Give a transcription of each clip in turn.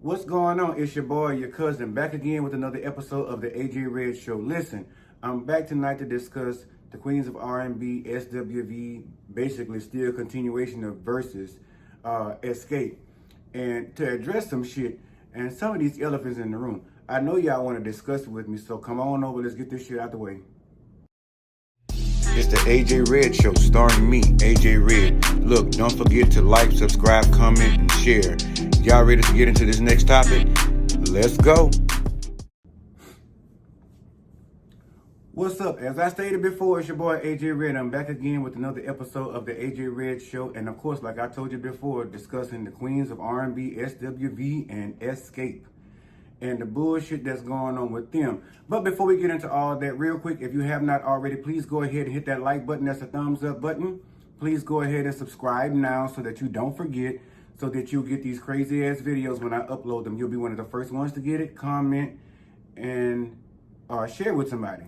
What's going on? It's your boy, your cousin, back again with another episode of the AJ Red Show. Listen, I'm back tonight to discuss the Queens of R&B, SWV, basically still a continuation of Versus, XSCAPE, and to address some shit and some of these elephants in the room. I know y'all want to discuss it with me, so come on over, let's get this shit out the way. It's the AJ Red Show, starring me, AJ Red. Look, don't forget to like, subscribe, comment, and share. Y'all ready to get into this next topic? Let's go. What's up? As I stated before, it's your boy AJ Red. I'm back again with another episode of the AJ Red Show. And of course, like I told you before, discussing the Queens of R&B, SWV, and XSCAPE, and the bullshit that's going on with them. But before we get into all that, real quick, if you have not already, please go ahead and hit that like button. That's a thumbs up button. Please go ahead and subscribe now so that you don't forget, so that you'll get these crazy ass videos when I upload them. You'll be one of the first ones to get it. Comment and share with somebody,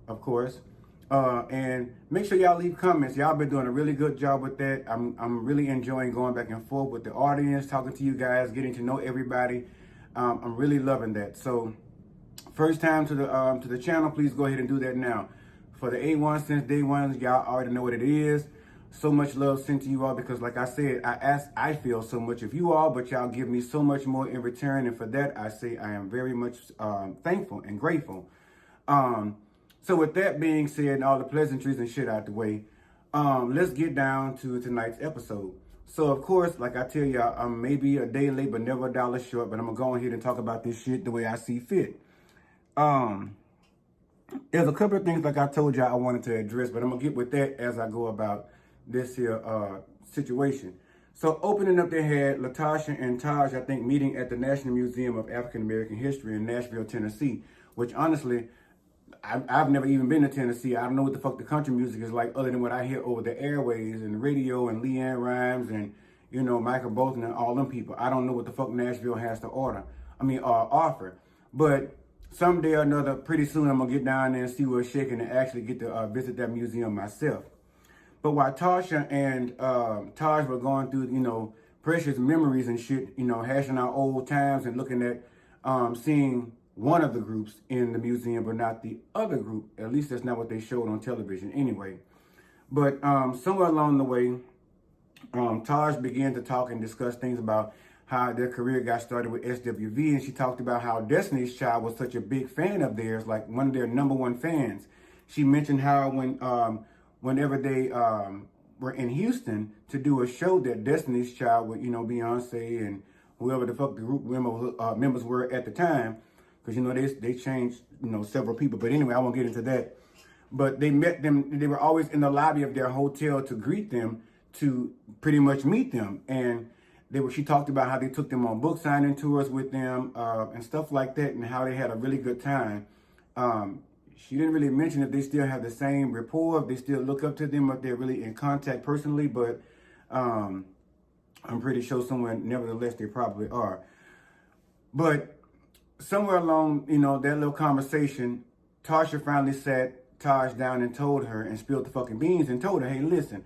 of course. And make sure y'all leave comments. Y'all been doing a really good job with that. I'm really enjoying going back and forth with the audience, talking to you guys, getting to know everybody. I'm really loving that. So first time to the channel, please go ahead and do that now. For the A1 since day one, y'all already know what it is. So much love sent to you all because, like I said, I feel so much of you all, but y'all give me so much more in return. And for that, I say I am very much thankful and grateful. So with that being said, and all the pleasantries and shit out the way, let's get down to tonight's episode. So, of course, like I tell y'all, I'm maybe a day late, but never a dollar short. But I'm going to go ahead and talk about this shit the way I see fit. There's a couple of things, like I told y'all, I wanted to address. But I'm going to get with that as I go about this here situation. So, opening up, they had Latasha and Taj, I think, meeting at the National Museum of African American History in Nashville, Tennessee. Which, honestly, I've never even been to Tennessee. I don't know what the fuck the country music is like other than what I hear over the airways and the radio and Leanne Rimes and, you know, Michael Bolton and all them people. I don't know what the fuck Nashville has to offer. But someday or another, pretty soon, I'm going to get down there and see what's shaking and actually get to visit that museum myself. But while Tasha and Taj were going through, you know, precious memories and shit, you know, hashing out old times and looking at seeing one of the groups in the museum, but not the other group. At least that's not what they showed on television anyway. But somewhere along the way, Taj began to talk and discuss things about how their career got started with SWV. And she talked about how Destiny's Child was such a big fan of theirs, like one of their #1 fans. She mentioned how whenever they were in Houston to do a show, that Destiny's Child with, you know, Beyonce and whoever the fuck the group members were at the time, because, you know, they changed, you know, several people. But anyway, I won't get into that. But they met them. They were always in the lobby of their hotel to greet them, to pretty much meet them. And she talked about how they took them on book signing tours with them and stuff like that, and how they had a really good time. She didn't really mention if they still have the same rapport, if they still look up to them, if they're really in contact personally. But I'm pretty sure somewhere, nevertheless, they probably are. But somewhere along, you know, that little conversation, Tasha finally sat Taj down and told her and spilled the fucking beans and told her, hey, listen,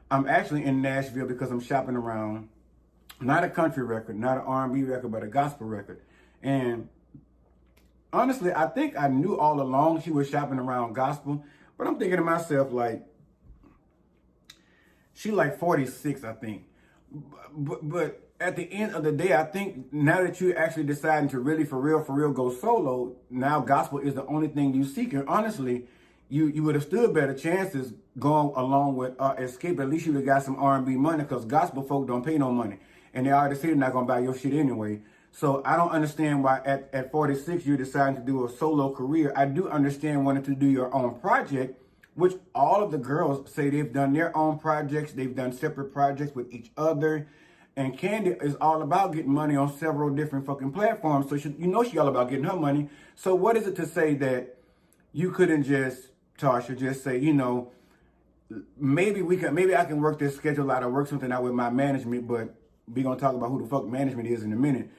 I'm actually in Nashville because I'm shopping around, not a country record, not an R&B record, but a gospel record. And honestly, I think I knew all along she was shopping around gospel, but I'm thinking to myself, like, she like 46, I think. But at the end of the day, I think now that you're actually deciding to really, for real, go solo, now gospel is the only thing you seek. And honestly, you would have stood better chances going along with XSCAPE. At least you would have got some R&B money, because gospel folk don't pay no money. And they already said they're not going to buy your shit anyway. So I don't understand why at 46 you're deciding to do a solo career. I do understand wanting to do your own project, which all of the girls say they've done their own projects. They've done separate projects with each other. And Candy is all about getting money on several different fucking platforms. So you know she all about getting her money. So what is it to say that you couldn't just, Tasha, just say, you know, maybe I can work this schedule out or work something out with my management, but we're going to talk about who the fuck management is in a minute.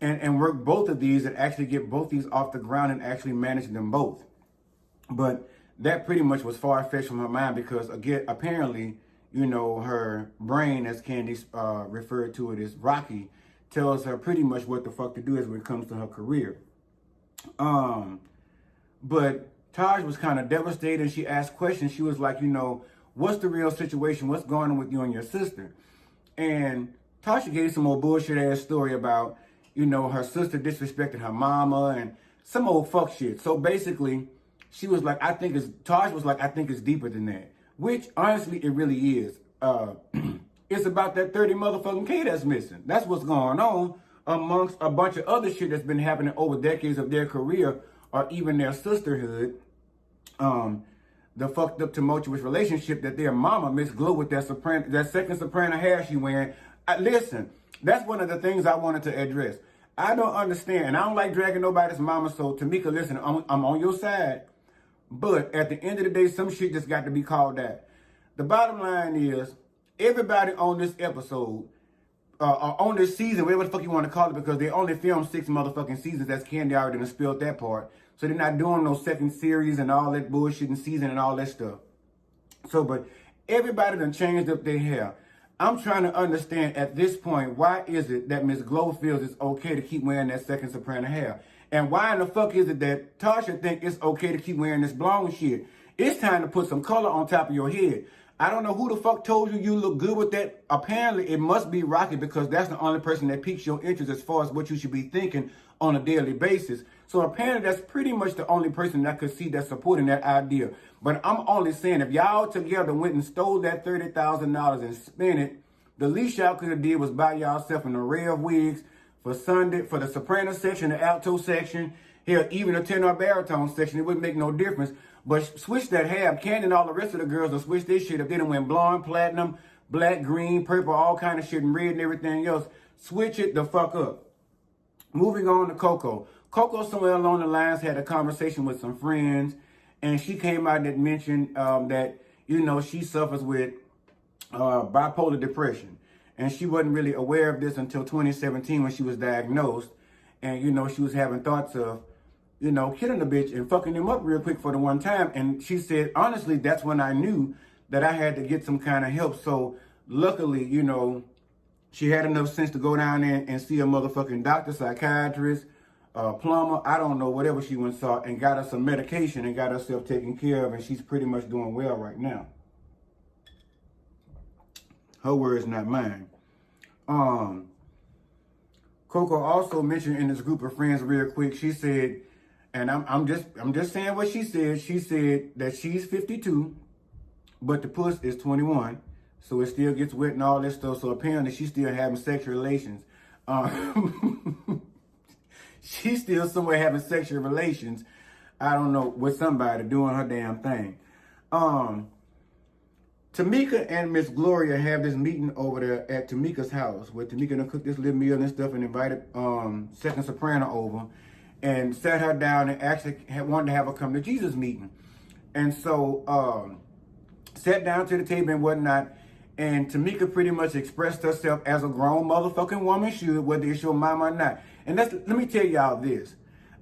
And work both of these and actually get both these off the ground and actually manage them both. But that pretty much was far-fetched from her mind because, again, apparently, you know, her brain, as Candy referred to it, is rocky tells her pretty much what the fuck to do as when it comes to her career. But Taj was kind of devastated. She asked questions. She was like, what's the real situation? What's going on with you and your sister? And Tasha gave some old bullshit ass story about, her sister disrespected her mama and some old fuck shit. So basically, she was like, Taj was like, I think it's deeper than that. Which, honestly, it really is. It's about that 30 motherfucking K that's missing. That's what's going on amongst a bunch of other shit that's been happening over decades of their career or even their sisterhood. The fucked up tumultuous relationship that their mama, Miss Glow, with that second soprano hair she wearing. Listen, that's one of the things I wanted to address. I don't understand, and I don't like dragging nobody's mama, so Tamika, listen, I'm on your side. But at the end of the day, some shit just got to be called out. The bottom line is, everybody on this episode, on this season, whatever the fuck you want to call it, because they only filmed 6 motherfucking seasons, that's Candy already done spilled that part. So they're not doing no second series and all that bullshit and season and all that stuff. So, but everybody done changed up their hair. I'm trying to understand at this point, why is it that Miss Glow feels it's okay to keep wearing that second soprano hair? And why in the fuck is it that Tasha think it's okay to keep wearing this blonde shit? It's time to put some color on top of your head. I don't know who the fuck told you look good with that. Apparently, it must be Rocky, because that's the only person that piques your interest as far as what you should be thinking on a daily basis. So apparently, that's pretty much the only person that could see that's supporting that idea. But I'm only saying, if y'all together went and stole that $30,000 and spent it, the least y'all could have did was buy y'allself an array of wigs for Sunday, for the soprano section, the alto section, hell, even the tenor baritone section. It wouldn't make no difference. But switch that hair. Candy and all the rest of the girls will switch this shit. If they done went blonde, platinum, black, green, purple, all kind of shit, and red and everything else, switch it the fuck up. Moving on to Coco. Coco, somewhere along the lines, had a conversation with some friends, and she came out and mentioned that, she suffers with bipolar depression. And she wasn't really aware of this until 2017 when she was diagnosed. And, she was having thoughts of, killing the bitch and fucking him up real quick for the one time. And she said, honestly, that's when I knew that I had to get some kind of help. So luckily, she had enough sense to go down there and see a motherfucking doctor, psychiatrist, plumber, I don't know, whatever she went and saw, and got her some medication and got herself taken care of. And she's pretty much doing well right now. Her words, not mine. Coco also mentioned in this group of friends real quick, she said, and I'm just saying what she said. She said that she's 52, but the puss is 21, so it still gets wet and all that stuff. So apparently she's still having sexual relations. She's still somewhere having sexual relations, I don't know, with somebody doing her damn thing. Tamika and Miss Gloria have this meeting over there at Tamika's house, where Tamika done cooked this little meal and stuff and invited second soprano over and sat her down and actually wanted to have her come to Jesus meeting. And so sat down to the table and whatnot, and Tamika pretty much expressed herself as a grown motherfucking woman should, whether it's your mama or not. And let me tell y'all this.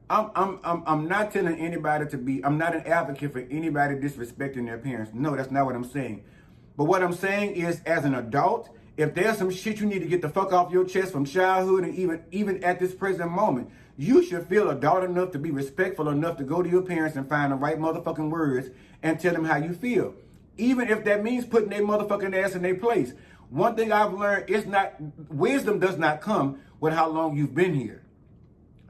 I'm not telling anybody I'm not an advocate for anybody disrespecting their parents. No, that's not what I'm saying. But what I'm saying is, as an adult, if there's some shit you need to get the fuck off your chest from childhood and even at this present moment, you should feel adult enough to be respectful enough to go to your parents and find the right motherfucking words and tell them how you feel. Even if that means putting their motherfucking ass in their place. One thing I've learned is wisdom does not come with how long you've been here.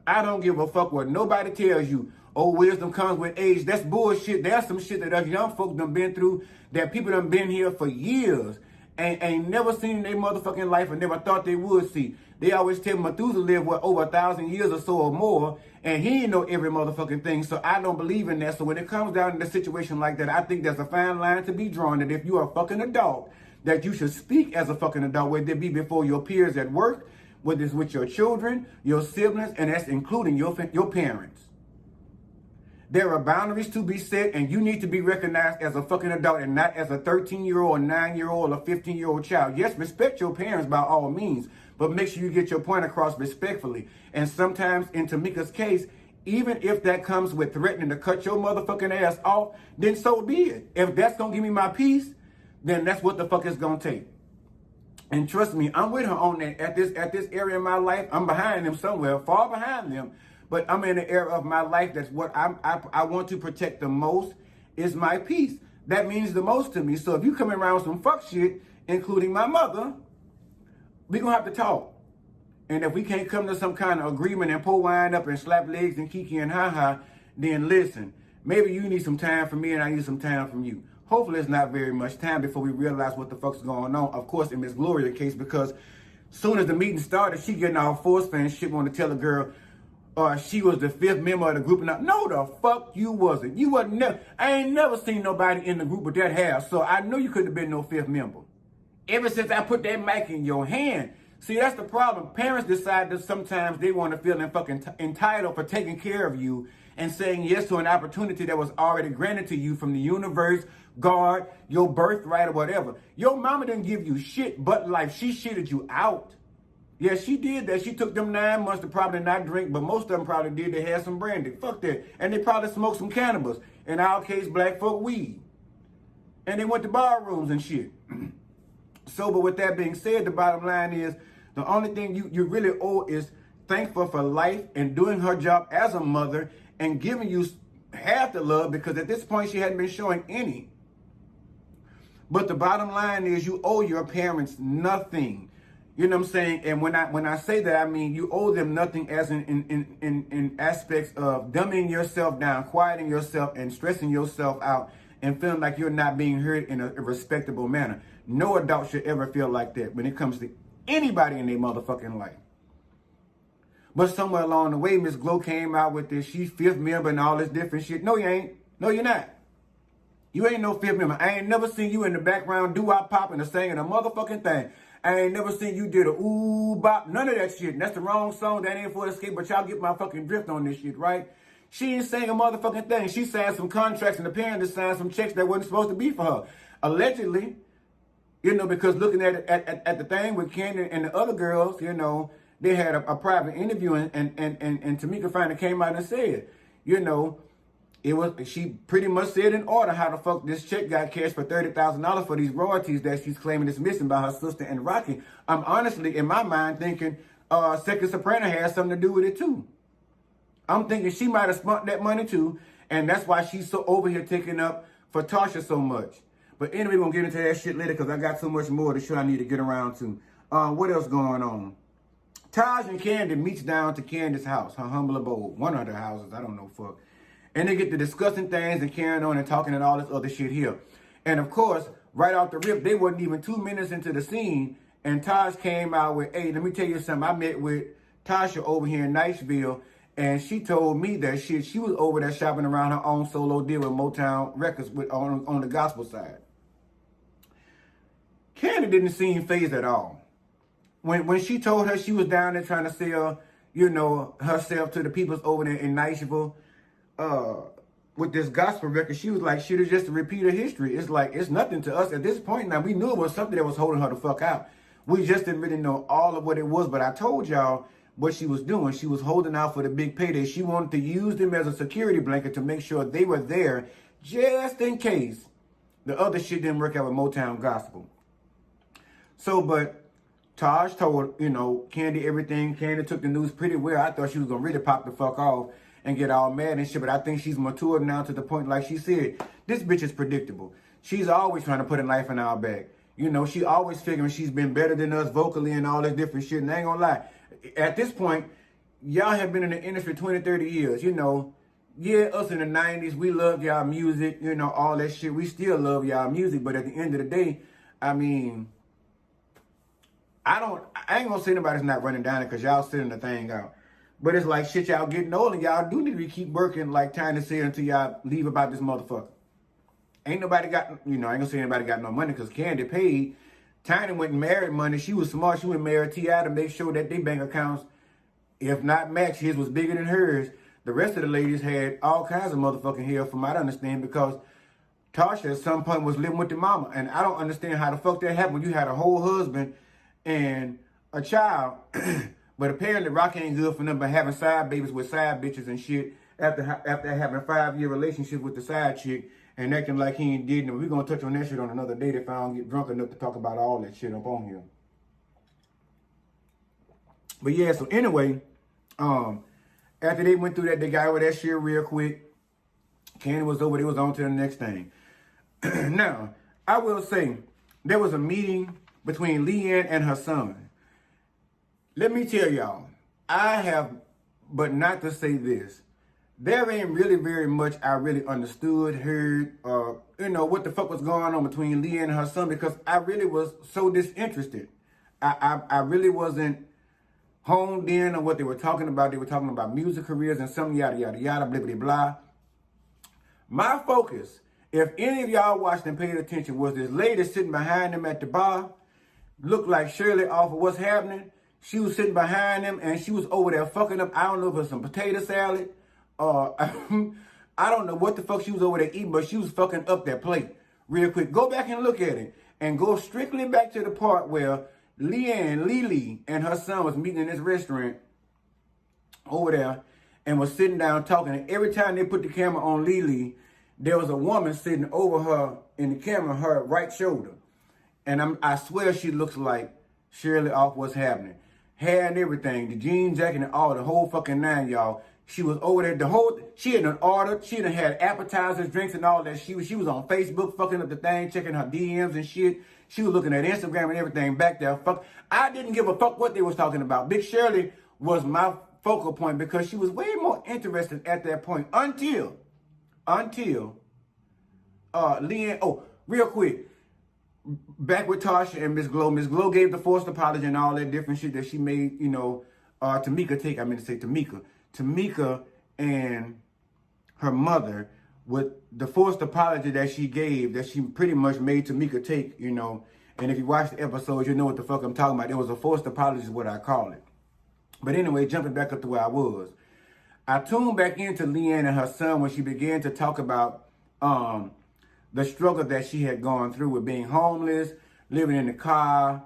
I don't give a fuck what nobody tells you. Oh, wisdom comes with age. That's bullshit. There's some shit that us young folks done been through, that people done been here for years and ain't never seen in their motherfucking life and never thought they would see. They always tell Methuselah lived, over 1,000 years or so or more, and he ain't know every motherfucking thing, so I don't believe in that. So when it comes down to a situation like that, I think there's a fine line to be drawn, that if you are a fucking adult, that you should speak as a fucking adult, whether it be before your peers at work, whether it's with your children, your siblings, and that's including your parents. There are boundaries to be set, and you need to be recognized as a fucking adult and not as a 13-year-old, a 9-year-old, or 15-year-old child. Yes, respect your parents by all means, but make sure you get your point across respectfully. And sometimes, in Tamika's case, even if that comes with threatening to cut your motherfucking ass off, then so be it. If that's gonna give me my peace, then that's what the fuck it's gonna take. And trust me, I'm with her on that. At this area in my life, I'm behind them somewhere, far behind them. But I'm in the area of my life that's what I want to protect the most is my peace. That means the most to me. So if you come around with some fuck shit, including my mother, we gonna have to talk. And if we can't come to some kind of agreement and pull wine up and slap legs and kiki and ha-ha, then listen, maybe you need some time from me and I need some time from you. Hopefully it's not very much time before we realize what the fuck's going on. Of course, in Miss Gloria's case, because soon as the meeting started, she getting all force fan shit, want to tell a girl, she was the 5th member of the group. And no, the fuck you wasn't. You wasn't never. I ain't never seen nobody in the group with that hair, so I know you couldn't have been no 5th member. Ever since I put that mic in your hand. See, that's the problem. Parents decide that sometimes they want to feel fucking entitled for taking care of you and saying yes to an opportunity that was already granted to you from the universe, God, your birthright, or whatever. Your mama didn't give you shit but life. She shitted you out. Yeah, she did that. She took them 9 months to probably not drink, but most of them probably did. They had some brandy. Fuck that. And they probably smoked some cannabis. In our case, black folk weed. And they went to bar rooms and shit. So, but with that being said, the bottom line is, the only thing you really owe is thankful for life and doing her job as a mother and giving you half the love, because at this point she hadn't been showing any. But the bottom line is you owe your parents nothing. You know what I'm saying? And when I say that, I mean you owe them nothing as in aspects of dumbing yourself down, quieting yourself, and stressing yourself out and feeling like you're not being heard in a respectable manner. No adult should ever feel like that when it comes to anybody in their motherfucking life. But somewhere along the way, Miss Glow came out with this, she's 5th member and all this different shit. No, you ain't. No, you're not. You ain't no 5th member. I ain't never seen you in the background doo-wop popping or singing a motherfucking thing. I ain't never seen you did a ooh bop, none of that shit. And that's the wrong song. That ain't for Escape, but y'all get my fucking drift on this shit, right? She ain't saying a motherfucking thing. She signed some contracts and the parents signed some checks that wasn't supposed to be for her. Allegedly, you know, because looking at the thing with Candy and the other girls, you know, they had a private interview and Tamika finally came out and said, you know, she pretty much said in order how the fuck this check got cashed for $30,000 for these royalties that she's claiming is missing by her sister and Rocky. I'm honestly, in my mind, thinking Second Soprano has something to do with it too. I'm thinking she might have spent that money too, and that's why she's so over here taking up for Tocha so much. But anyway, we're going to get into that shit later because I got so much more to show I need to get around to. What else going on? Taj and Candy meets down to Candy's house, her humble abode. One of her houses, I don't know, fuck. And they get to discussing things and carrying on and talking and all this other shit here. And of course, right off the rip, they wasn't even 2 minutes into the scene. And Taj came out with, hey, let me tell you something. I met with Tasha over here in Niceville. And she told me that shit, she was over there shopping around her own solo deal with Motown Records on the gospel side. Candy didn't seem phased at all. When she told her she was down there trying to sell, you know, herself to the peoples over there in Niceville, with this gospel record, she was like, shit is just a repeat of history. It's like, it's nothing to us at this point. Now, we knew it was something that was holding her the fuck out. We just didn't really know all of what it was, but I told y'all what she was doing. She was holding out for the big payday. She wanted to use them as a security blanket to make sure they were there just in case the other shit didn't work out with Motown Gospel. So, but Taj told, you know, Candy everything. Candy took the news pretty well. I thought she was going to really pop the fuck off and get all mad and shit, but I think she's matured now to the point, like she said, this bitch is predictable. She's always trying to put a knife in our back. You know, she always figuring she's been better than us vocally and all this different shit, and I ain't gonna lie. At this point, y'all have been in the industry 20, 30 years, you know. Yeah, us in the 90s, we loved y'all music, you know, all that shit. We still love y'all music, but at the end of the day, I mean, I ain't gonna say nobody's not running down it because y'all sitting the thing out. But it's like, shit, y'all getting old and y'all do need to keep working like Tiny said until y'all leave about this motherfucker. Ain't nobody got, you know, I ain't gonna say anybody got no money because Candy paid. Tiny went and married money. She was smart. She went and married T.I. to make sure that their bank accounts, if not matched, his was bigger than hers. The rest of the ladies had all kinds of motherfucking hell from what I understand because Tasha at some point was living with the mama. And I don't understand how the fuck that happened when you had a whole husband and a child. But apparently Rock ain't good for nothing but having side babies with side bitches and shit after having a 5-year relationship with the side chick and acting like he ain't did nothing. We're going to touch on that shit on another day if I don't get drunk enough to talk about all that shit up on here. But yeah, so anyway, after they went through that, they got over that shit real quick. Candy was over, they was on to the next thing. Now, I will say, there was a meeting between Leanne and her son. Let me tell y'all, I have, but not to say this, there ain't really very much I really understood, heard, what the fuck was going on between Leanne and her son, because I really was so disinterested. I really wasn't honed in on what they were talking about. They were talking about music careers and some yada, yada, yada, blah, blah, blah. My focus, if any of y'all watched and paid attention, was this lady sitting behind them at the bar, looked like Shirley off of What's Happening. She was sitting behind them and she was over there fucking up, I don't know if it was some potato salad, I don't know what the fuck she was over there eating, but she was fucking up that plate real quick. Go back and look at it and go strictly back to the part where Lily and her son was meeting in this restaurant over there and was sitting down talking. And every time they put the camera on Lily, there was a woman sitting over her in the camera, her right shoulder. And I swear she looks like Shirley off What's Happening. Hair and everything, the jean jacket and all, the whole fucking nine, y'all. She was over there, she had an order, she had appetizers, drinks and all that. She was on Facebook fucking up the thing, checking her DMs and shit. She was looking at Instagram and everything back there. Fuck, I didn't give a fuck what they was talking about. Big Shirley was my focal point because she was way more interested at that point until Leanne, oh, real quick, back with Tocha and Miss Glow. Miss Glow gave the forced apology and all that different shit that she made, Tamika and her mother, with the forced apology that she gave, that she pretty much made Tamika take, and if you watch the episode, you know what the fuck I'm talking about. It was a forced apology is what I call it. But anyway, jumping back up to where I was, I tuned back into Leanne and her son when she began to talk about the struggle that she had gone through with being homeless, living in the car,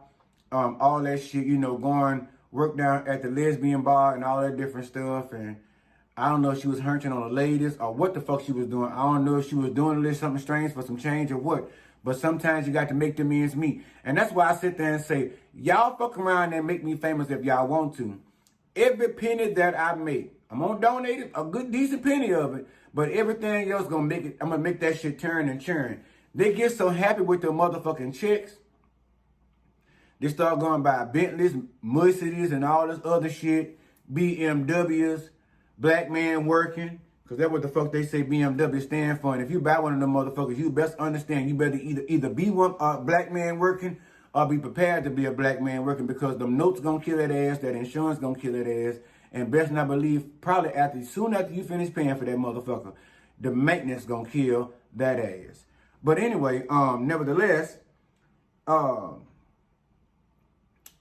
all that shit, going work down at the lesbian bar and all that different stuff. And I don't know if she was hunching on the ladies or what the fuck she was doing. I don't know if she was doing a little something strange for some change or what. But sometimes you got to make them ends meet. And that's why I sit there and say, y'all fuck around and make me famous if y'all want to. Every penny that I make, I'm going to donate it, a good decent penny of it. But everything else I'm going to make that shit turn and churn. They get so happy with their motherfucking checks. They start going by Bentleys, Mercedes, and all this other shit. BMWs, black man working. Because that's what the fuck they say BMW stand for. And if you buy one of them motherfuckers, you best understand you better either be one black man working or be prepared to be a black man working, because them notes gonna kill that ass, that insurance gonna kill that ass. And best not believe, probably soon after you finish paying for that motherfucker, the maintenance gonna kill that ass. But anyway, nevertheless, I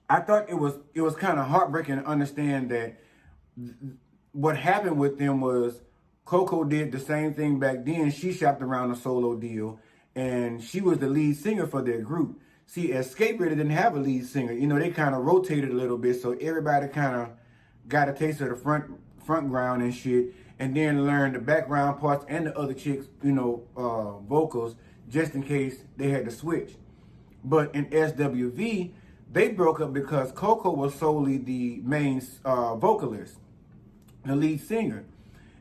thought it was kind of heartbreaking to understand that what happened with them was Coco did the same thing back then. She shopped around a solo deal, and she was the lead singer for their group. See, XSCAPE really didn't have a lead singer. They kind of rotated a little bit, so everybody kind of got a taste of the front ground and shit, and then learned the background parts and the other chicks, vocals, just in case they had to switch. But in SWV, they broke up because Coco was solely the main vocalist, the lead singer.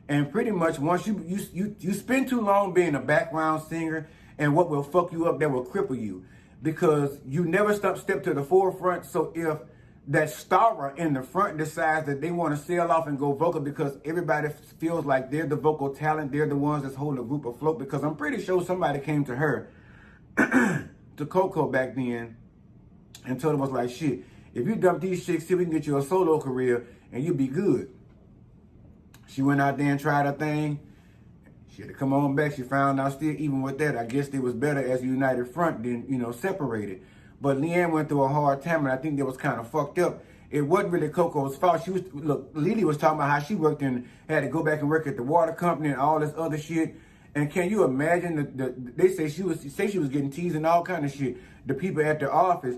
And pretty much once you spend too long being a background singer, and what will fuck you up, that will cripple you, because you never step to the forefront. So if that star in the front decides that they want to sail off and go vocal because everybody feels like they're the vocal talent, they're the ones that's holding a group afloat, because I'm pretty sure somebody came to her, to Coco back then, and told her, was like, shit, if you dump these chicks, see, we can get you a solo career and you'll be good. She went out there and tried her thing. She had to come on back. She found out still, even with that, I guess they was better as a united front than, separated. But Leanne went through a hard time, and I think that was kind of fucked up. It wasn't really Coco's fault. Lily was talking about how she worked and had to go back and work at the water company and all this other shit. And can you imagine, they say she was getting teased and all kind of shit. The people at the office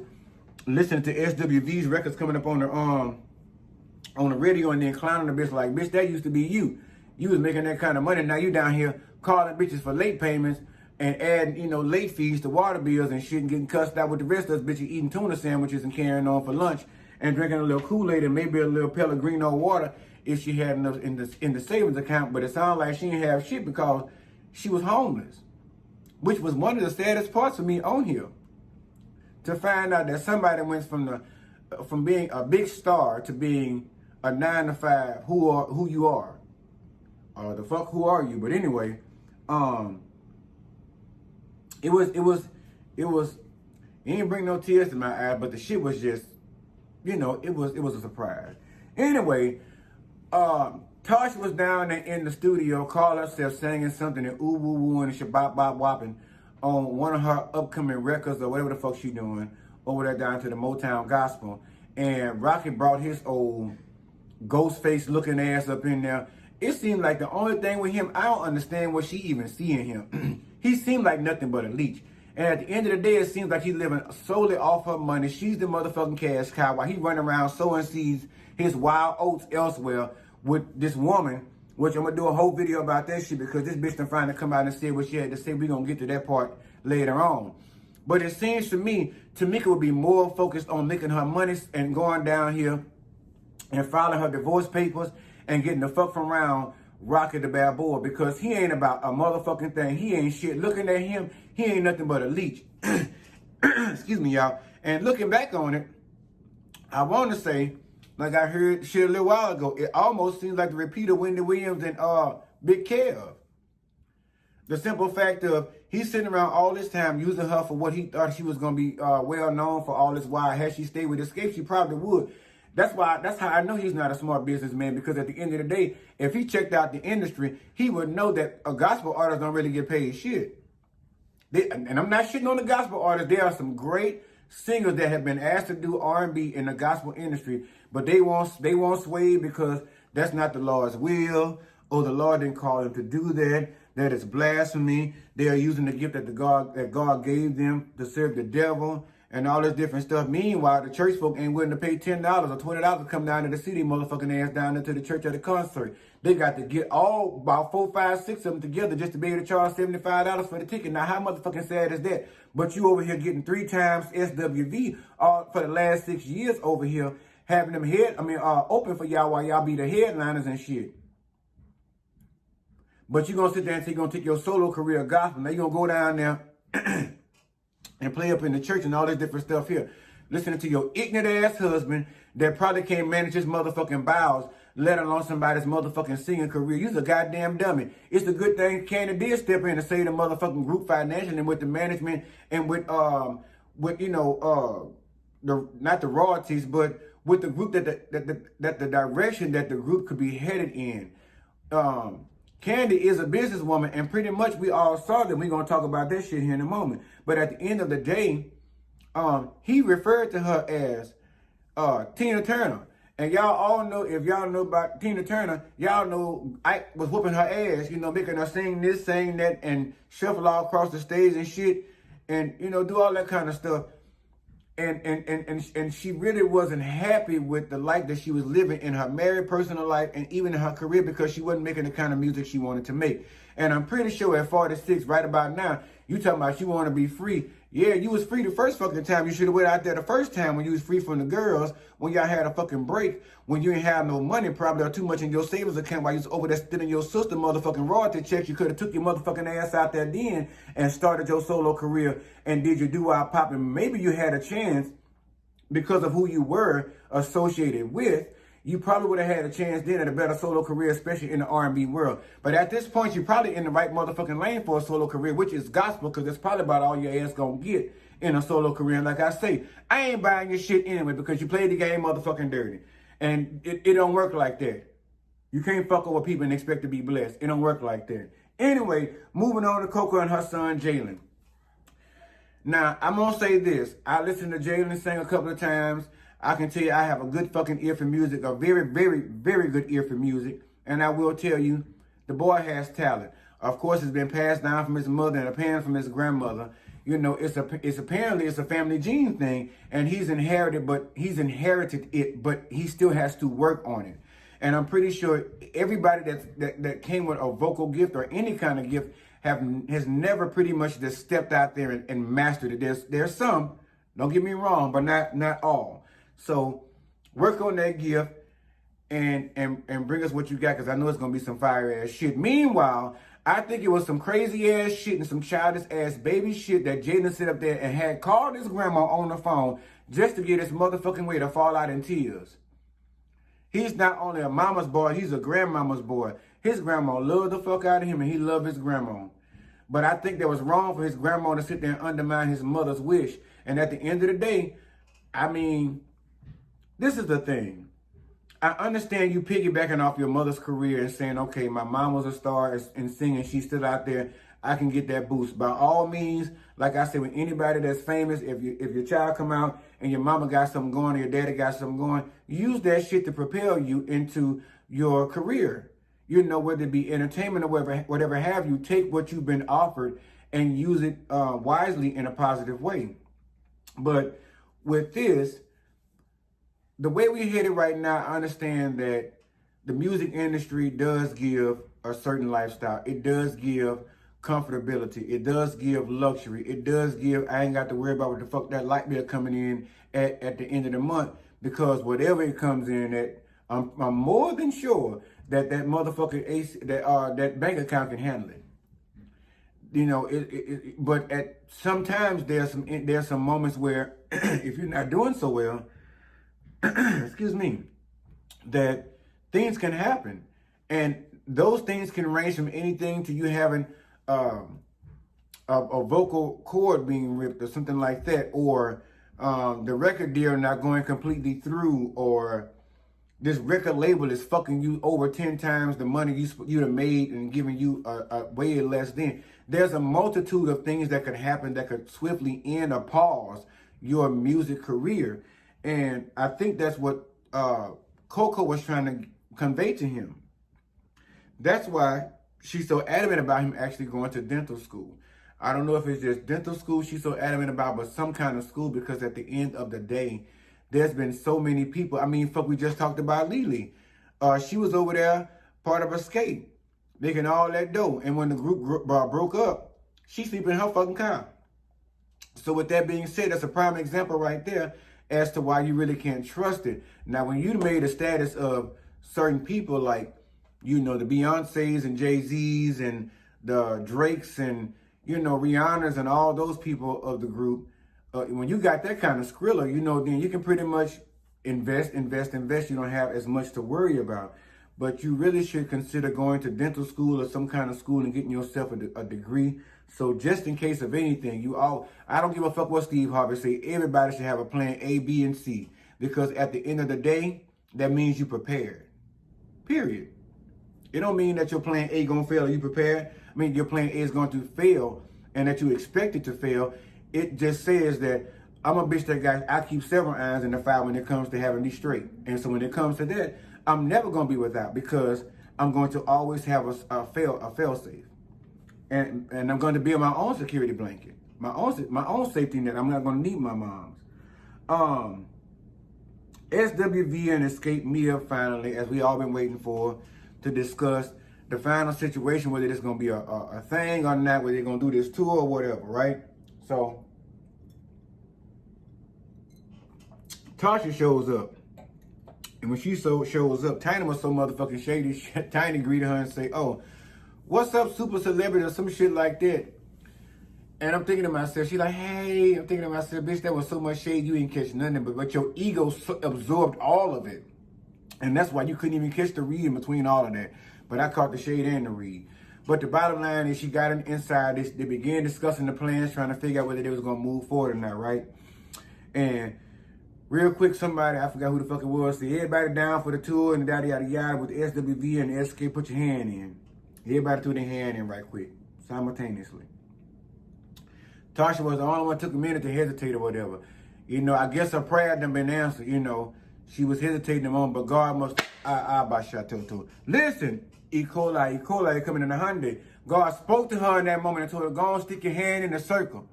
listening to SWV's records coming up on the radio, and then clowning the bitch like, bitch, that used to be you. You was making that kind of money. Now you down here calling bitches for late payments and adding, late fees to water bills and shit, and getting cussed out with the rest of us bitches eating tuna sandwiches and carrying on for lunch and drinking a little Kool-Aid and maybe a little Pellegrino water if she had enough in the savings account. But it sounded like she didn't have shit because she was homeless, which was one of the saddest parts for me on here. To find out that somebody went from being a big star to being a 9-to-5 who you are. The fuck who are you? But anyway, it didn't bring no tears to my eyes, but the shit was just, it was a surprise. Anyway, Tocha was down there in the studio, called herself singing something and ooh woo woo and shabop bop whopping on one of her upcoming records or whatever the fuck she doing over there down to the Motown gospel. And Rocky brought his old ghost face looking ass up in there. It seemed like the only thing with him, I don't understand what she even see in him. He seemed like nothing but a leech. And at the end of the day, it seems like he's living solely off her money. She's the motherfucking cash cow while he running around sowing seeds, his wild oats elsewhere with this woman, which I'm going to do a whole video about that shit because this bitch done finally come out and say what she had to say. We're going to get to that part later on. But it seems to me, Tamika would be more focused on making her money and going down here and filing her divorce papers and getting the fuck from around Rocky the bad boy, because he ain't about a motherfucking thing. He ain't shit. Looking at him, he ain't nothing but a leech. Excuse me, y'all. And looking back on it, I want to say, like I heard shit a little while ago, it almost seems like the repeat of Wendy Williams and Big Kev. The simple fact of he's sitting around all this time using her for what he thought she was going to be well known for all this while. Had she stayed with XSCAPE, she probably would. That's how I know he's not a smart businessman, because at the end of the day, if he checked out the industry, he would know that a gospel artist don't really get paid shit. And I'm not shitting on the gospel artists. There are some great singers that have been asked to do R&B in the gospel industry, but they won't sway because that's not the Lord's will, or the Lord didn't call them to do that. That is blasphemy. They are using the gift that God gave them to serve the devil and all this different stuff. Meanwhile, the church folk ain't willing to pay $10 or $20 to come down to the city, motherfucking ass down there to the church at the concert. They got to get about 4, 5, 6 of them together just to be able to charge $75 for the ticket. Now, how motherfucking sad is that? But you over here getting 3 times SWV for the last 6 years over here, having them open for y'all while y'all be the headliners and shit. But you're going to sit there and say you're going to take your solo career gospel. Now you're going to go down there and play up in the church and all this different stuff here. Listening to your ignorant ass husband that probably can't manage his motherfucking bowels, let alone somebody's motherfucking singing career. You's a goddamn dummy. It's a good thing Candy did step in and save the motherfucking group financially and with the management and with not the royalties, but with the group that the direction that the group could be headed in. Candy is a businesswoman, and pretty much we all saw that. We're going to talk about that shit here in a moment. But at the end of the day, he referred to her as Tina Turner. And y'all all know, if y'all know about Tina Turner, y'all know Ike was whooping her ass, making her sing this, sing that, and shuffle all across the stage and shit, and, do all that kind of stuff. And she really wasn't happy with the life that she was living in her married personal life and even in her career, because she wasn't making the kind of music she wanted to make. And I'm pretty sure at 46, right about now, you talking about you want to be free. Yeah, you was free the first fucking time. You should have went out there the first time when you was free from the girls, when y'all had a fucking break, when you ain't have no money probably or too much in your savings account while you was over there stealing your sister motherfucking royalty checks. You could have took your motherfucking ass out there then and started your solo career and did your doo-wop popping. Maybe you had a chance because of who you were associated with. You probably would have had a chance then at a better solo career, especially in the R&B world. But at this point, you're probably in the right motherfucking lane for a solo career, which is gospel, because that's probably about all your ass gonna get in a solo career. And like I say, I ain't buying your shit anyway, because you played the game motherfucking dirty. And it don't work like that. You can't fuck over people and expect to be blessed. It don't work like that. Anyway, moving on to Coco and her son, Jalen. Now, I'm gonna say this. I listened to Jalen sing a couple of times. I can tell you I have a good fucking ear for music, a very, very, very good ear for music. And I will tell you, the boy has talent. Of course, it's been passed down from his mother and apparently from his grandmother. It's apparently a family gene thing, and he's inherited it, but he still has to work on it. And I'm pretty sure everybody that came with a vocal gift or any kind of gift has never pretty much just stepped out there and mastered it. There's some, don't get me wrong, but not all. So work on that gift, and bring us what you got, because I know it's gonna be some fire ass shit. Meanwhile, I think it was some crazy ass shit and some childish ass baby shit that Jaden sit up there and had called his grandma on the phone just to get his motherfucking way to fall out in tears. He's not only a mama's boy, he's a grandmama's boy. His grandma loved the fuck out of him, and he loved his grandma. But I think that was wrong for his grandma to sit there and undermine his mother's wish. And at the end of the day, I mean, this is the thing. I understand you piggybacking off your mother's career and saying, okay, my mom was a star in singing. She's still out there. I can get that boost. By all means, like I said, with anybody that's famous, if your child come out and your mama got something going or your daddy got something going, use that shit to propel you into your career. You know, whether it be entertainment or whatever have you, take what you've been offered and use it wisely in a positive way. But with this, the way we hit it right now, I understand that the music industry does give a certain lifestyle. It does give comfortability. It does give luxury. It does give, I ain't got to worry about what the fuck that light bill coming in at the end of the month, because whatever it comes in at, I'm more than sure that motherfucking that bank account can handle it. You know, but at sometimes there's some moments where if you're not doing so well, excuse me, that things can happen. And those things can range from anything to you having a vocal cord being ripped or something like that, or the record deal not going completely through, or this record label is fucking you over 10 times the money you'd have made and giving you a way less than. There's a multitude of things that could happen that could swiftly end or pause your music career. And I think that's what Coco was trying to convey to him. That's why she's so adamant about him actually going to dental school. I don't know if it's just dental school she's so adamant about, but some kind of school, because at the end of the day, there's been so many people. I mean, fuck, we just talked about Lily. She was over there, part of XSCAPE, making all that dough. And when the group broke up, she sleeping in her fucking car. So with that being said, that's a prime example right there as to why you really can't trust it. Now, when you made a status of certain people like, you know, the Beyoncés and Jay-Z's and the Drakes and, you know, Rihanna's and all those people of the group, when you got that kind of skrilla, you know, then you can pretty much invest. You don't have as much to worry about. But you really should consider going to dental school or some kind of school and getting yourself a degree. So just in case of anything, I don't give a fuck what Steve Harvey say. Everybody should have a plan A, B, and C. Because at the end of the day, that means you prepared. Period. It don't mean that your plan A gonna fail or you prepared. I mean, your plan A is going to fail and that you expect it to fail. It just says that I'm a bitch that I keep several irons in the fire when it comes to having these straight. And so when it comes to that, I'm never gonna be without, because I'm going to always have a fail safe. And I'm going to build my own security blanket, my own safety net. I'm not going to need my mom's. SWV and XSCAPE meet up finally, as we all been waiting for, to discuss the final situation, whether it's going to be a thing or not, whether they're going to do this tour or whatever, right? So, Tocha shows up. And when she shows up, Tiny was so motherfucking shady. Tiny greeted her and say, "Oh, what's up, super celebrity," or some shit like that. And I'm thinking to myself, she's like, "Hey," I'm thinking to myself, bitch, that was so much shade, you didn't catch nothing, but your ego absorbed all of it. And that's why you couldn't even catch the read in between all of that. But I caught the shade and the read. But the bottom line is she got inside, they began discussing the plans, trying to figure out whether they was going to move forward or not, right? And real quick, somebody, I forgot who the fuck it was, said, everybody down for the tour and yada yada yada with the SWV and the XSCAPE, put your hand in. Everybody threw their hand in right quick, simultaneously. Tocha was the only one who took a minute to hesitate or whatever. You know, I guess her prayer hadn't been answered, you know. She was hesitating a moment, but God must, listen, E. coli coming in the Hyundai. God spoke to her in that moment and told her, go and stick your hand in the circle.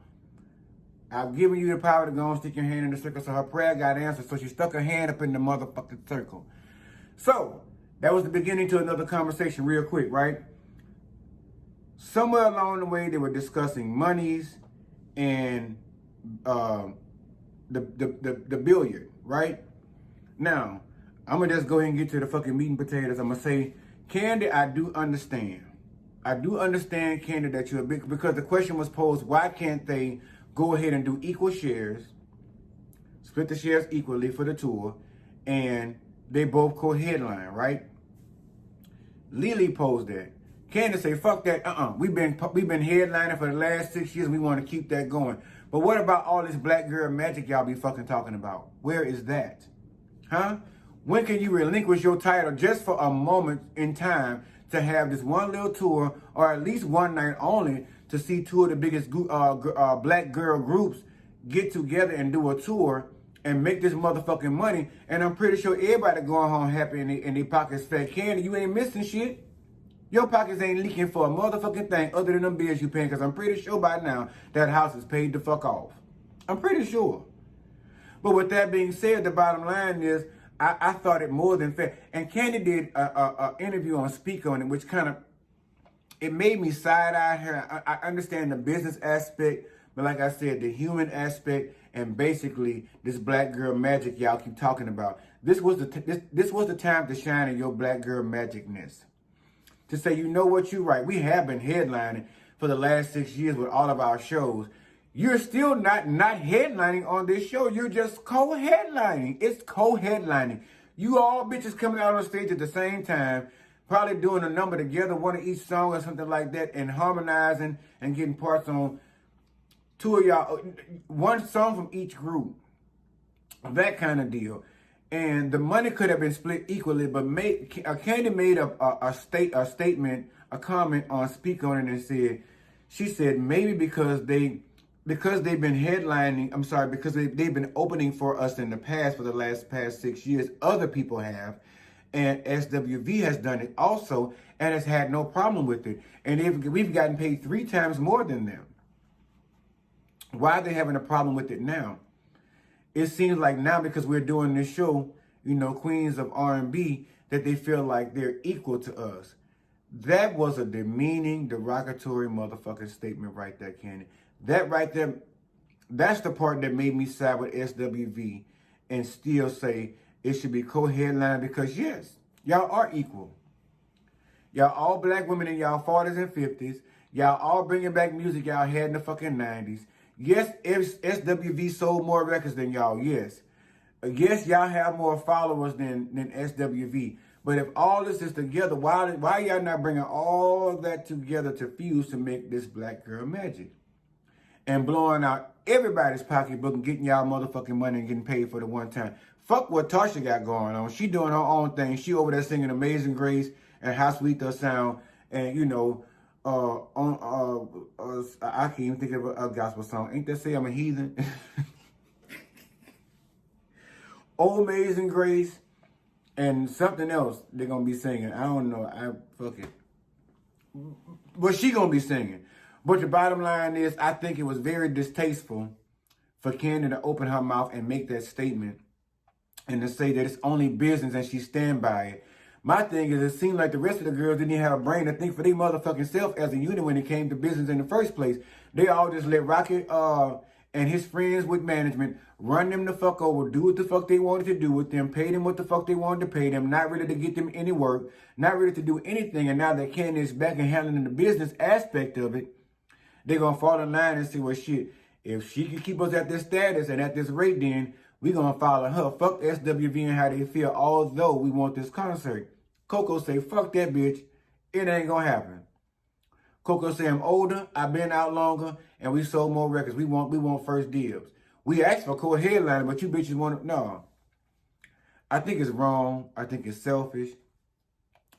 I've given you the power to go and stick your hand in the circle. So her prayer got answered. So she stuck her hand up in the motherfucking circle. So that was the beginning to another conversation real quick, right? Somewhere along the way, they were discussing monies and the billiard, right? Now, I'm going to just go ahead and get to the fucking meat and potatoes. I'm going to say, Candy, I do understand. I do understand, Candy, that you're a big, because the question was posed, why can't they go ahead and do equal shares, split the shares equally for the tour, and they both co-headline, right? Lily posed that. Candace say, fuck that, we've been headlining for the last 6 years, and we want to keep that going. But what about all this black girl magic y'all be fucking talking about? Where is that? Huh? When can you relinquish your title just for a moment in time to have this one little tour, or at least one night only, to see two of the biggest black girl groups get together and do a tour and make this motherfucking money? And I'm pretty sure everybody going home happy and their pockets fat. Candy, you ain't missing shit. Your pockets ain't leaking for a motherfucking thing other than them bills you paying, because I'm pretty sure by now that house is paid the fuck off. I'm pretty sure. But with that being said, the bottom line is, I thought it more than fair. And Candy did a interview on Speak On It, which kind of, it made me side-eye her. I understand the business aspect, but like I said, the human aspect, and basically this black girl magic y'all keep talking about. This was the time to shine in your black girl magicness. To say, you know what, you're right. We have been headlining for the last 6 years with all of our shows. You're still not headlining on this show. You're just co-headlining. It's co-headlining. You all bitches coming out on stage at the same time, probably doing a number together, one of each song or something like that, and harmonizing and getting parts on two of y'all, one song from each group. That kind of deal. And the money could have been split equally, but Candy made a statement, a comment on Speak On It, and said, she said maybe because they've been headlining, because they've been opening for us in the past for the past 6 years, other people have, and SWV has done it also, and has had no problem with it. And we've gotten paid 3 times more than them. Why are they having a problem with it now? It seems like now, because we're doing this show, you know, Queens of R&B, that they feel like they're equal to us. That was a demeaning, derogatory motherfucking statement right there, Candy. That right there, that's the part that made me side with SWV and still say it should be co-headline, because yes, y'all are equal. Y'all all black women in y'all 40s and 50s. Y'all all bringing back music y'all had in the fucking 90s. Yes, SWV sold more records than y'all, yes. Yes, y'all have more followers than SWV. But if all this is together, why y'all not bringing all that together to fuse to make this black girl magic? And blowing out everybody's pocketbook and getting y'all motherfucking money and getting paid for the one time. Fuck what Tocha got going on. She doing her own thing. She over there singing Amazing Grace and How Sweet Does Sound. And, you know, I can't even think of a gospel song. Ain't that Say I'm a Heathen? Amazing Grace and something else they're going to be singing. I don't know. Fuck it. But she going to be singing. But the bottom line is, I think it was very distasteful for Candy to open her mouth and make that statement and to say that it's only business and she stand by it. My thing is, it seemed like the rest of the girls didn't even have a brain to think for their motherfucking self as a unit when it came to business in the first place. They all just let Rocket and his friends with management run them the fuck over, do what the fuck they wanted to do with them, pay them what the fuck they wanted to pay them, not ready to get them any work, not ready to do anything. And now that Candy is back and handling the business aspect of it, they're going to fall in line and say, well, shit, if she can keep us at this status and at this rate, then we going to follow her. Fuck SWV and how they feel, although we want this concert. Coco say, fuck that bitch. It ain't going to happen. Coco say, I'm older, I've been out longer, and we sold more records. We want first dibs. We asked for co-headliner, but you bitches want to, no. I think it's wrong. I think it's selfish,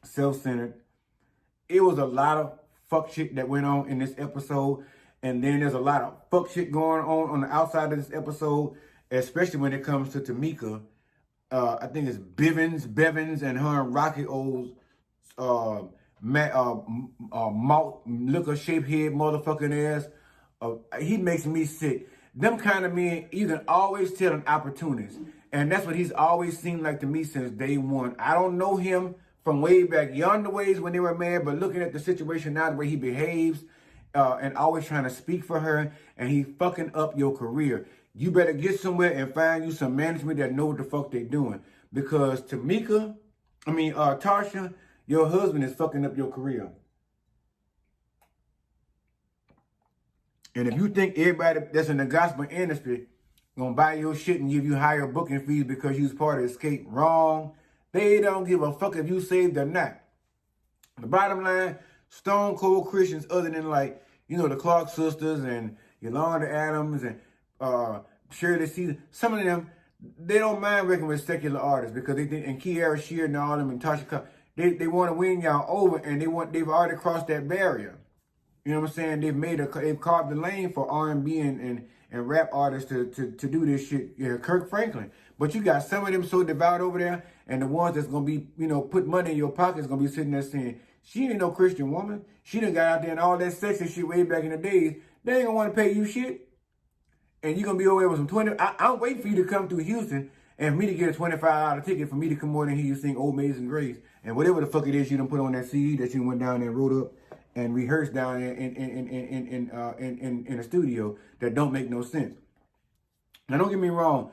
self-centered. It was a lot of fuck shit that went on in this episode. And then there's a lot of fuck shit going on the outside of this episode, especially when it comes to Tamika. I think it's Bevins, and her and Rocky O's malt liquor shaped head motherfucking ass. He makes me sick. Them kind of men, you can always tell an opportunist. And that's what he's always seemed like to me since day one. I don't know him from way back yonder ways when they were married, but looking at the situation now, the way he behaves, and always trying to speak for her, and he fucking up your career. You better get somewhere and find you some management that know what the fuck they doing. because Tasha, your husband is fucking up your career. And if you think everybody that's in the gospel industry gonna buy your shit and give you higher booking fees because you was part of XSCAPE, wrong. They don't give a fuck if you saved or not. The bottom line, stone cold Christians other than the Clark sisters and Yolanda Adams and Shirley Caesar, some of them, they don't mind working with secular artists because they think, and Kiara Shear and all of them and Tocha, they want to win y'all over, and they've already crossed that barrier. You know what I'm saying? They've carved the lane for R&B and rap artists to do this shit. Yeah, Kirk Franklin. But you got some of them so devout over there, and the ones that's gonna be, put money in your pocket is gonna be sitting there saying, she ain't no Christian woman. She done got out there and all that sexy shit way back in the days. They ain't gonna want to pay you shit. And you're gonna be over there with some 20. I'm waiting for you to come through Houston and for me to get a $25 ticket for me to come over and hear you sing Old Amazing Grace and whatever the fuck it is you done put on that CD that you went down there and wrote up and rehearsed down there in a studio that don't make no sense. Now don't get me wrong,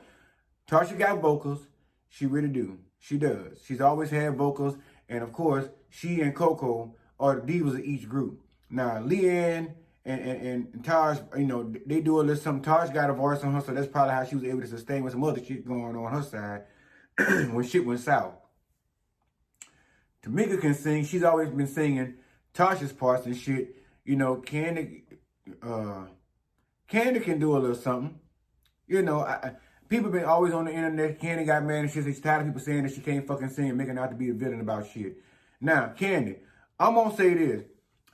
Tasha got vocals. She really do. She does. She's always had vocals, and of course, she and Coco are the divas of each group. Now Leanne and Taj, they do a little something. Taj got a voice on her, so that's probably how she was able to sustain with some other shit going on her side when shit went south. Tamika can sing. She's always been singing Tasha's parts and shit. Candy can do a little something. People been always on the internet. Candy got mad and shit. She's tired of people saying that she can't fucking sing and making out to be a villain about shit. Now, Candy, I'm gonna say this.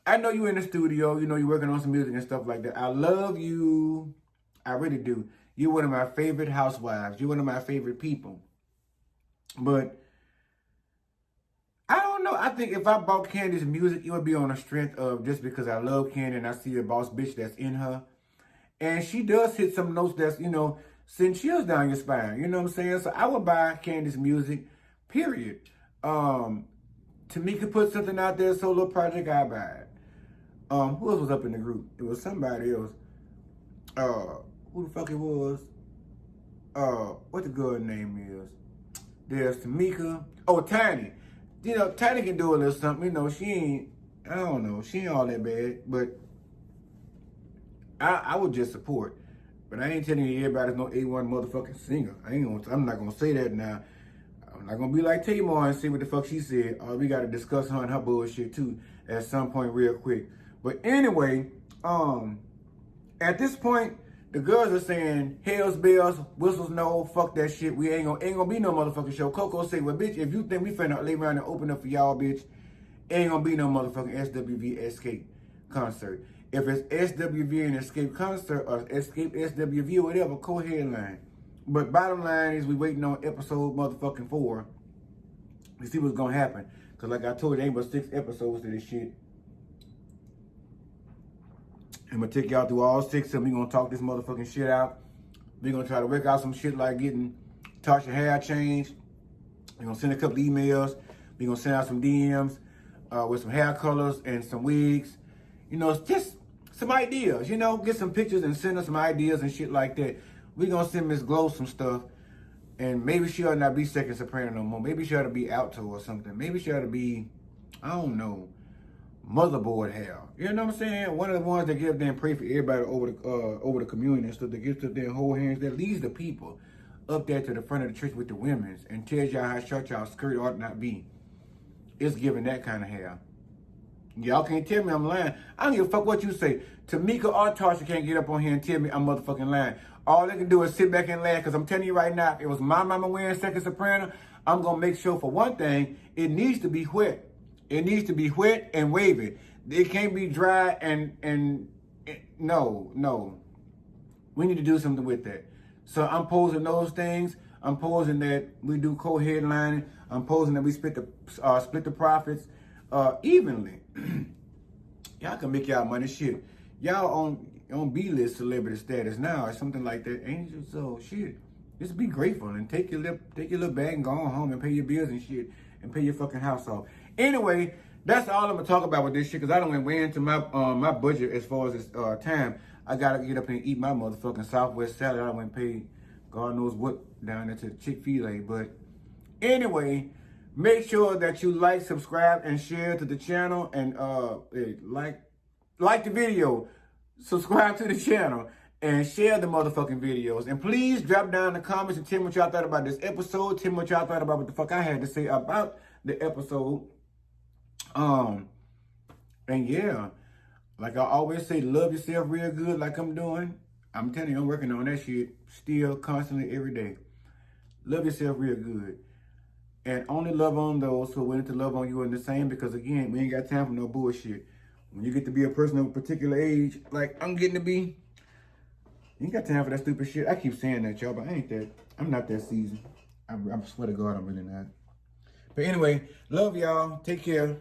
I know you in the studio. You're working on some music and stuff like that. I love you. I really do. You're one of my favorite housewives. You're one of my favorite people. But I don't know. I think if I bought Candy's music, it would be on the strength of just because I love Candy and I see the boss bitch that's in her. And she does hit some notes that's, send chills down your spine. You know what I'm saying? So I would buy Candy's music, period. Tamika put something out there, solo project, I buy it. Who else was up in the group? It was somebody else. Who the fuck it was? What the girl name is? There's Tamika. Oh, Tiny. Tiny can do a little something. She ain't, I don't know, she ain't all that bad, but I would just support. But I ain't telling you everybody's no A1 motherfucking singer. I'm not gonna say that now. I'm not gonna be like Tamar and see what the fuck she said. We gotta discuss her and her bullshit too at some point real quick. But anyway, at this point, the girls are saying, hells bells, whistles no, fuck that shit. We ain't gonna be no motherfucking show. Coco say, well, bitch, if you think we finna lay around and open up for y'all, bitch, ain't gonna be no motherfucking SWV XSCAPE concert. If it's SWV and XSCAPE concert or XSCAPE SWV or whatever, co-headline. But bottom line is we waiting on episode motherfucking 4 to see what's gonna happen. Cause like I told you, there ain't but 6 episodes to this shit. I'm gonna take y'all through all 6 of them. We gonna talk this motherfucking shit out. We gonna try to work out some shit like getting Tasha hair changed. We gonna send a couple emails. We gonna send out some DMs with some hair colors and some wigs. Just some ideas. Get some pictures and send us some ideas and shit like that. We gonna send Miss Glow some stuff. And maybe she ought not be second soprano no more. Maybe she ought to be alto or something. Maybe she ought to be, I don't know, motherboard hair. You know what I'm saying? One of the ones that get up there and pray for everybody over the community and stuff, that gets up there and hold hands, that leads the people up there to the front of the church with the women's and tells y'all how short y'all skirt ought not be. It's giving that kind of hair. Y'all can't tell me I'm lying. I don't give a fuck what you say. Tamika or Tasha can't get up on here and tell me I'm motherfucking lying. All they can do is sit back and laugh, because I'm telling you right now, if it was my mama wearing second soprano, I'm going to make sure, for one thing, it needs to be wet. It needs to be wet and wavy. It can't be dry and no. We need to do something with that. So I'm posing those things. I'm posing that we do co-headlining. I'm posing that we split the profits evenly. Y'all can make y'all money. Shit, y'all on B-list celebrity status now or something like that, ain't you? So shit, just be grateful and take your little bag and go on home and pay your bills and shit and pay your fucking house off. Anyway, that's all I'm gonna talk about with this shit, because I don't went way into my budget as far as this time. I gotta get up and eat my motherfucking Southwest salad. I went pay God knows what down there to Chick-fil-A, but Anyway, make sure that you like, subscribe, and share to the channel, and like the video, subscribe to the channel, and share the motherfucking videos. And please drop down in the comments and tell me what y'all thought about this episode. Tell me what y'all thought about what the fuck I had to say about the episode. And yeah, like I always say, love yourself real good like I'm doing. I'm telling you, I'm working on that shit still, constantly, every day. Love yourself real good. And only love on those who are willing to love on you in the same, because again, we ain't got time for no bullshit. When you get to be a person of a particular age, like I'm getting to be, you ain't got time for that stupid shit. I keep saying that, y'all, but I'm not that seasoned. I swear to God, I'm really not. But anyway, love y'all. Take care.